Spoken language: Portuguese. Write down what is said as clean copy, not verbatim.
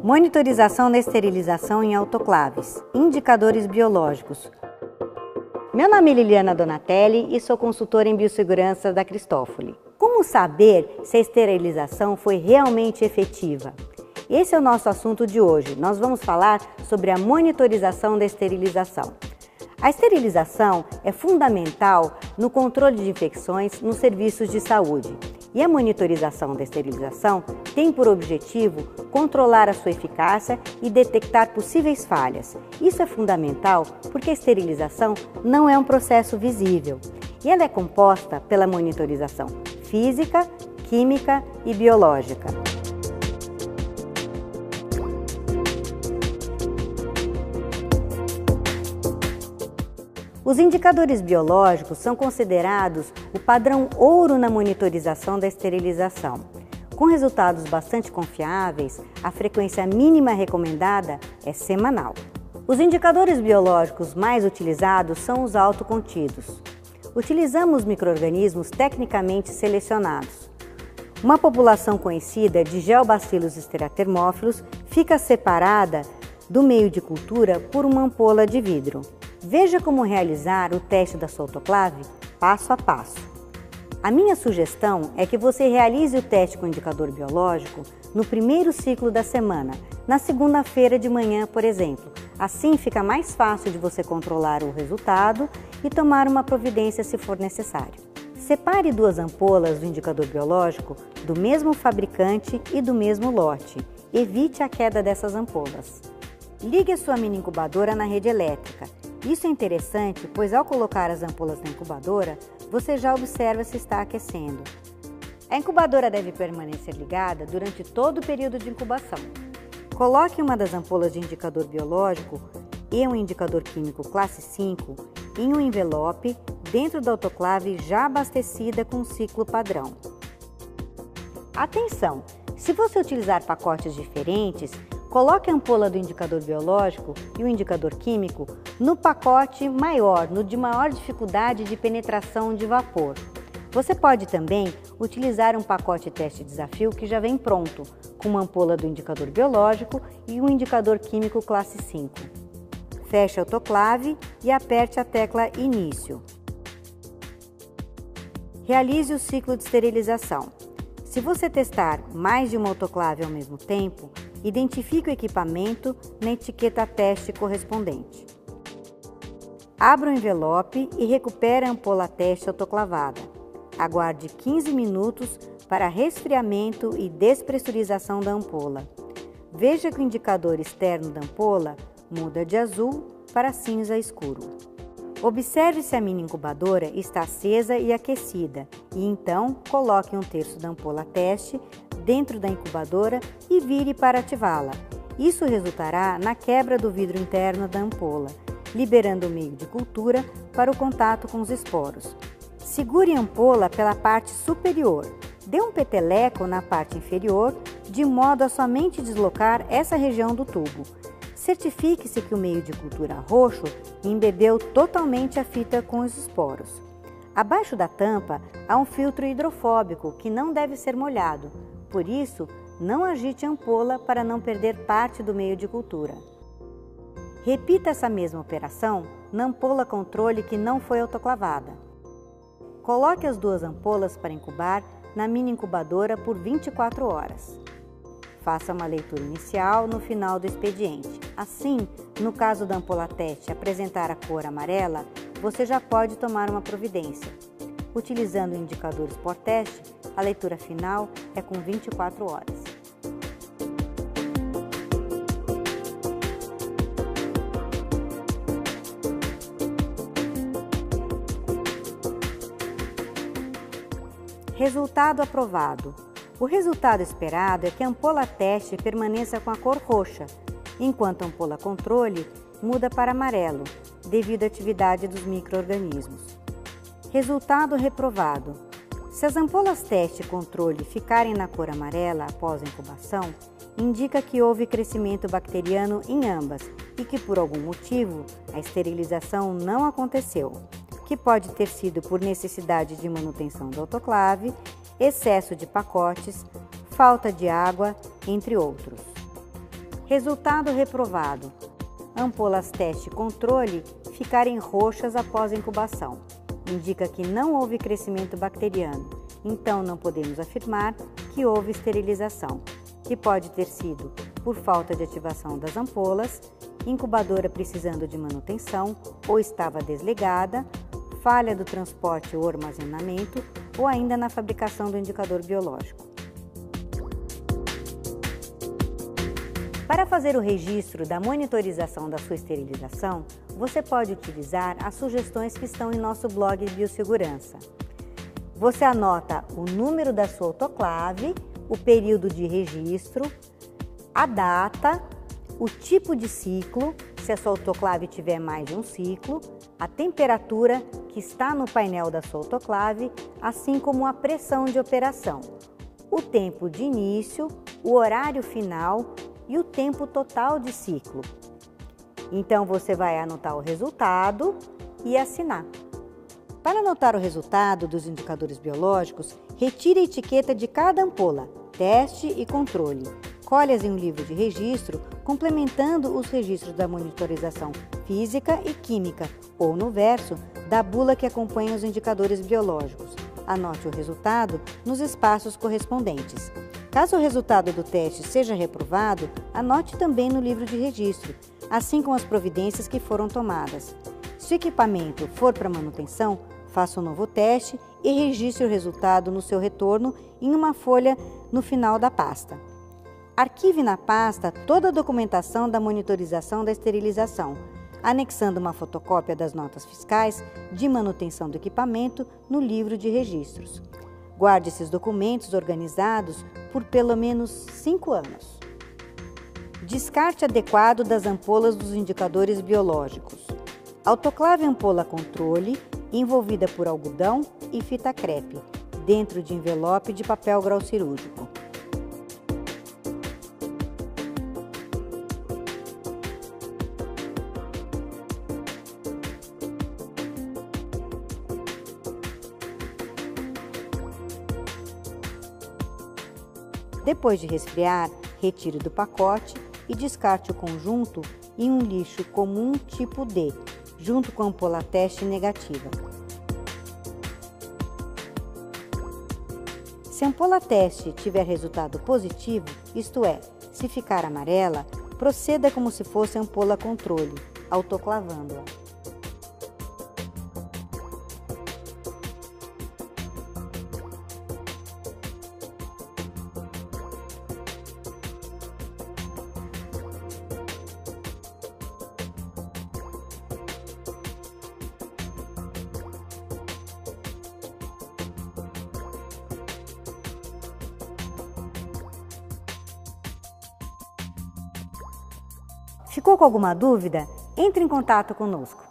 Monitorização da esterilização em autoclaves. Indicadores biológicos. Meu nome é Liliana Donatelli e sou consultora em biossegurança da Cristófoli. Como saber se a esterilização foi realmente efetiva? Esse é o nosso assunto de hoje. Nós vamos falar sobre a monitorização da esterilização. A esterilização é fundamental no controle de infecções nos serviços de saúde. E a monitorização da esterilização tem por objetivo controlar a sua eficácia e detectar possíveis falhas. Isso é fundamental porque a esterilização não é um processo visível e ela é composta pela monitorização física, química e biológica. Os indicadores biológicos são considerados o padrão ouro na monitorização da esterilização. Com resultados bastante confiáveis, a frequência mínima recomendada é semanal. Os indicadores biológicos mais utilizados são os autocontidos. Utilizamos micro-organismos tecnicamente selecionados. Uma população conhecida de Geobacillus esterathermófilos fica separada do meio de cultura por uma ampola de vidro. Veja como realizar o teste da sua autoclave passo a passo. A minha sugestão é que você realize o teste com indicador biológico no primeiro ciclo da semana, na segunda-feira de manhã, por exemplo. Assim fica mais fácil de você controlar o resultado e tomar uma providência se for necessário. Separe duas ampolas do indicador biológico do mesmo fabricante e do mesmo lote. Evite a queda dessas ampolas. Ligue a sua mini incubadora na rede elétrica. Isso é interessante, pois ao colocar as ampolas na incubadora, você já observa se está aquecendo. A incubadora deve permanecer ligada durante todo o período de incubação. Coloque uma das ampolas de indicador biológico e um indicador químico classe 5 em um envelope dentro da autoclave já abastecida com ciclo padrão. Atenção! Se você utilizar pacotes diferentes, coloque a ampola do indicador biológico e o indicador químico no pacote maior, no de maior dificuldade de penetração de vapor. Você pode também utilizar um pacote teste desafio que já vem pronto, com uma ampola do indicador biológico e um indicador químico classe 5. Feche a autoclave e aperte a tecla Início. Realize o ciclo de esterilização. Se você testar mais de uma autoclave ao mesmo tempo, identifique o equipamento na etiqueta teste correspondente. Abra o envelope e recupere a ampola teste autoclavada. Aguarde 15 minutos para resfriamento e despressurização da ampola. Veja que o indicador externo da ampola muda de azul para cinza escuro. Observe se a mini incubadora está acesa e aquecida e então coloque um terço da ampola teste dentro da incubadora e vire para ativá-la. Isso resultará na quebra do vidro interno da ampola, liberando o meio de cultura para o contato com os esporos. Segure a ampola pela parte superior. Dê um peteleco na parte inferior, de modo a somente deslocar essa região do tubo. Certifique-se que o meio de cultura roxo embebeu totalmente a fita com os esporos. Abaixo da tampa há um filtro hidrofóbico que não deve ser molhado. Por isso, não agite a ampola para não perder parte do meio de cultura. Repita essa mesma operação na ampola controle que não foi autoclavada. Coloque as duas ampolas para incubar na mini incubadora por 24 horas. Faça uma leitura inicial no final do expediente. Assim, no caso da ampola teste apresentar a cor amarela, você já pode tomar uma providência. Utilizando o indicador Spot Test, a leitura final é com 24 horas. Resultado aprovado. O resultado esperado é que a ampola teste permaneça com a cor roxa, enquanto a ampola controle muda para amarelo, devido à atividade dos micro-organismos. Resultado reprovado. Se as ampolas teste e controle ficarem na cor amarela após a incubação, indica que houve crescimento bacteriano em ambas e que, por algum motivo, a esterilização não aconteceu, que pode ter sido por necessidade de manutenção do autoclave, excesso de pacotes, falta de água, entre outros. Resultado reprovado: ampolas teste controle ficarem roxas após a incubação. Indica que não houve crescimento bacteriano, então não podemos afirmar que houve esterilização, que pode ter sido por falta de ativação das ampolas, incubadora precisando de manutenção ou estava desligada, falha do transporte ou armazenamento ou ainda na fabricação do indicador biológico. Para fazer o registro da monitorização da sua esterilização, você pode utilizar as sugestões que estão em nosso blog Biossegurança. Você anota o número da sua autoclave, o período de registro, a data, o tipo de ciclo, se a sua autoclave tiver mais de um ciclo, a temperatura que está no painel da sua autoclave, assim como a pressão de operação, o tempo de início, o horário final e o tempo total de ciclo. Então você vai anotar o resultado e assinar. Para anotar o resultado dos indicadores biológicos, retire a etiqueta de cada ampola, teste e controle. Colhe-as em um livro de registro, complementando os registros da monitorização física e química, ou no verso da bula que acompanha os indicadores biológicos. Anote o resultado nos espaços correspondentes. Caso o resultado do teste seja reprovado, anote também no livro de registro, assim como as providências que foram tomadas. Se o equipamento for para manutenção, faça um novo teste e registre o resultado no seu retorno em uma folha no final da pasta. Arquive na pasta toda a documentação da monitorização da esterilização, anexando uma fotocópia das notas fiscais de manutenção do equipamento no livro de registros. Guarde esses documentos organizados por pelo menos 5 anos. Descarte adequado das ampolas dos indicadores biológicos. Autoclave ampola controle, envolvida por algodão e fita crepe, dentro de envelope de papel grau cirúrgico. Depois de resfriar, retire do pacote e descarte o conjunto em um lixo comum tipo D, junto com a ampola teste negativa. Se a ampola teste tiver resultado positivo, isto é, se ficar amarela, proceda como se fosse ampola controle, autoclavando-a. Ficou com alguma dúvida? Entre em contato conosco.